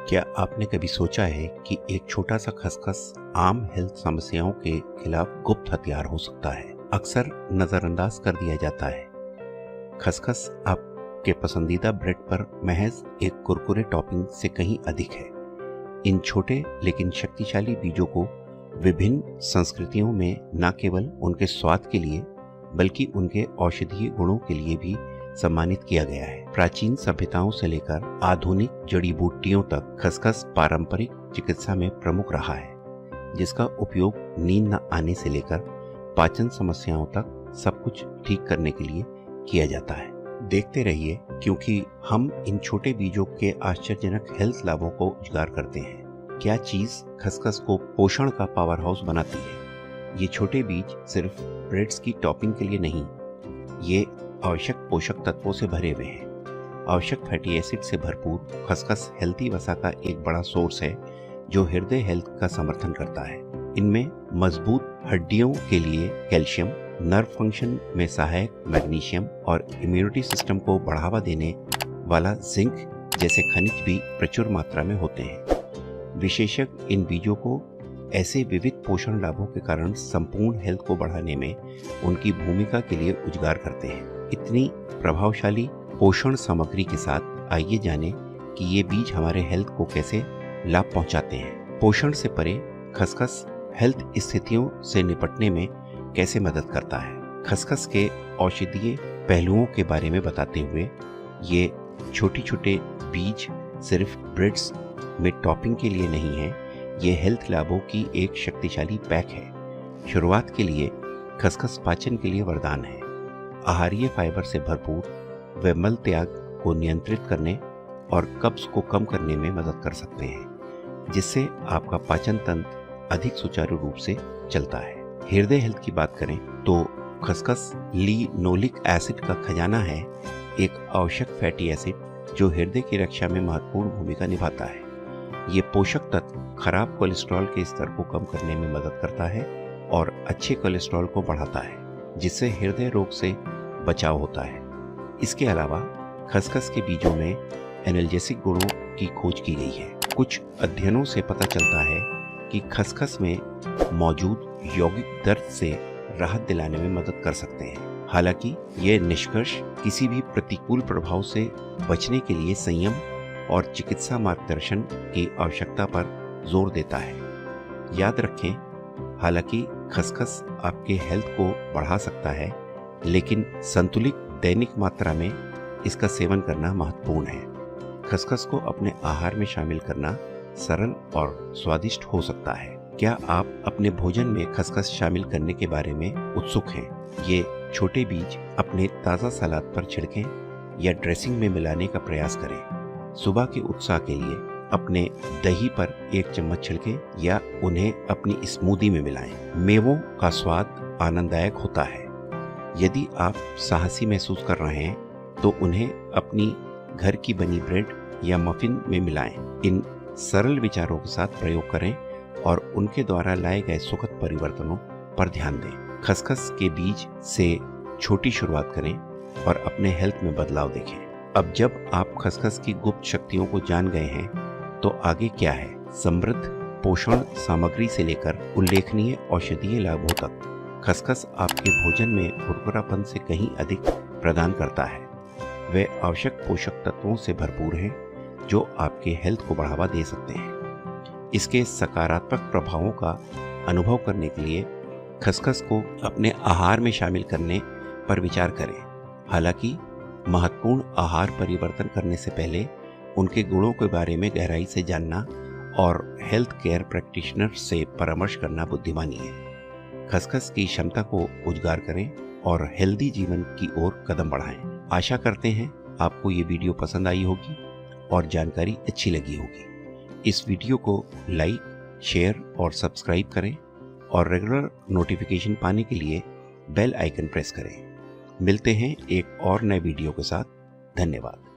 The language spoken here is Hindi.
क्या आपने कभी सोचा है कि एक छोटा सा खसखस आम हेल्थ समस्याओं के खिलाफ गुप्त हथियार हो सकता है? अक्सर नजरअंदाज कर दिया जाता है। खसखस आपके पसंदीदा ब्रेड पर महज एक कुरकुरे टॉपिंग से कहीं अधिक है। इन छोटे लेकिन शक्तिशाली बीजों को विभिन्न संस्कृतियों में न केवल उनके स्वाद के लिए बल्कि उनके औषधीय गुणों के लिए भी सम्मानित किया गया है। प्राचीन सभ्यताओं से लेकर आधुनिक जड़ी बूटियों तक खसखस पारंपरिक चिकित्सा में प्रमुख रहा है, जिसका उपयोग नींद न आने से लेकर पाचन समस्याओं तक सब कुछ ठीक करने के लिए किया जाता है। देखते रहिए, क्योंकि हम इन छोटे बीजों के आश्चर्यजनक हेल्थ लाभों को उजागर करते हैं। क्या चीज खसखस को पोषण का पावर हाउस बनाती है? ये छोटे बीज सिर्फ ब्रेड्स की टॉपिंग के लिए नहीं, ये आवश्यक पोषक तत्वों से भरे हुए हैं। आवश्यक फैटी एसिड से भरपूर खसखस हेल्थी वसा का एक बड़ा सोर्स है जो हृदय हेल्थ का समर्थन करता है। इनमें मजबूत हड्डियों के लिए कैल्शियम, नर्व फंक्शन में सहायक मैग्नीशियम और इम्यूनिटी सिस्टम को बढ़ावा देने वाला जिंक जैसे खनिज भी प्रचुर मात्रा में होते हैं। विशेषज्ञ इन बीजों को ऐसे विविध पोषण लाभों के कारण संपूर्ण हेल्थ को बढ़ाने में उनकी भूमिका के लिए उजागर करते हैं। इतनी प्रभावशाली पोषण सामग्री के साथ आइए जानें कि ये बीज हमारे हेल्थ को कैसे लाभ पहुंचाते हैं। पोषण से परे खसखस हेल्थ स्थितियों से निपटने में कैसे मदद करता है। खसखस के औषधीय पहलुओं के बारे में बताते हुए, ये छोटे छोटे बीज सिर्फ ब्रेड्स में टॉपिंग के लिए नहीं है, ये हेल्थ लाभों की एक शक्तिशाली पैक है। शुरुआत के लिए खसखस पाचन के लिए वरदान है। आहारीय फाइबर से भरपूर वे मल त्याग को नियंत्रित करने और कब्ज को कम करने में मदद कर सकते हैं, जिससे आपका पाचन तंत्र अधिक सुचारू रूप से चलता है। हृदय हेल्थ की बात करें तो खसखस लिनोलिक एसिड का खजाना है, एक आवश्यक फैटी एसिड जो हृदय की रक्षा में महत्वपूर्ण भूमिका निभाता है। ये पोषक तत्व खराब कोलेस्ट्रॉल के स्तर को कम करने में मदद करता है और अच्छे कोलेस्ट्रॉल को बढ़ाता है, जिससे हृदय रोग से बचाव होता है। इसके अलावा खसखस के बीजों में एनाल्जेसिक गुणों की खोज की गई है। कुछ अध्ययनों से पता चलता है कि खसखस में मौजूद यौगिक दर्द से राहत दिलाने में मदद कर सकते हैं। हालांकि यह निष्कर्ष किसी भी प्रतिकूल प्रभाव से बचने के लिए संयम और चिकित्सा मार्गदर्शन की आवश्यकता पर जोर देता है। याद रखें, हालांकि खसखस आपके हेल्थ को बढ़ा सकता है, लेकिन संतुलित दैनिक मात्रा में इसका सेवन करना महत्वपूर्ण है। खसखस को अपने आहार में शामिल करना सरल और स्वादिष्ट हो सकता है। क्या आप अपने भोजन में खसखस शामिल करने के बारे में उत्सुक हैं? ये छोटे बीज अपने ताज़ा सलाद पर छिड़कें या ड्रेसिंग में मिलाने का प्रयास करें। सुबह के उत्साह के लिए अपने दही पर एक चम्मच छिड़कें या उन्हें अपनी स्मूदी में मिलाएं। मेवों का स्वाद आनंददायक होता है। यदि आप साहसी महसूस कर रहे हैं तो उन्हें अपनी घर की बनी ब्रेड या मफिन में मिलाएं। इन सरल विचारों के साथ प्रयोग करें और उनके द्वारा लाए गए सुखद परिवर्तनों पर ध्यान दें। खसखस के बीज से छोटी शुरुआत करें और अपने हेल्थ में बदलाव देखें। अब जब आप खसखस की गुप्त शक्तियों को जान गए हैं, तो आगे क्या है? समृद्ध पोषण सामग्री से लेकर उल्लेखनीय औषधीय लाभों तक खसखस आपके भोजन में कुरकुरापन से कहीं अधिक प्रदान करता है। वे आवश्यक पोषक तत्वों से भरपूर हैं जो आपके हेल्थ को बढ़ावा दे सकते हैं। इसके सकारात्मक प्रभावों का अनुभव करने के लिए खसखस को अपने आहार में शामिल करने पर विचार करें। हालांकि महत्वपूर्ण आहार परिवर्तन करने से पहले उनके गुणों के बारे में गहराई से जानना और हेल्थ केयर प्रैक्टिशनर से परामर्श करना बुद्धिमानी है। खसखस की क्षमता को उजागर करें और हेल्दी जीवन की ओर कदम बढ़ाएं। आशा करते हैं आपको ये वीडियो पसंद आई होगी और जानकारी अच्छी लगी होगी। इस वीडियो को लाइक, शेयर और सब्सक्राइब करें और रेगुलर नोटिफिकेशन पाने के लिए बेल आइकन प्रेस करें। मिलते हैं एक और नए वीडियो के साथ। धन्यवाद।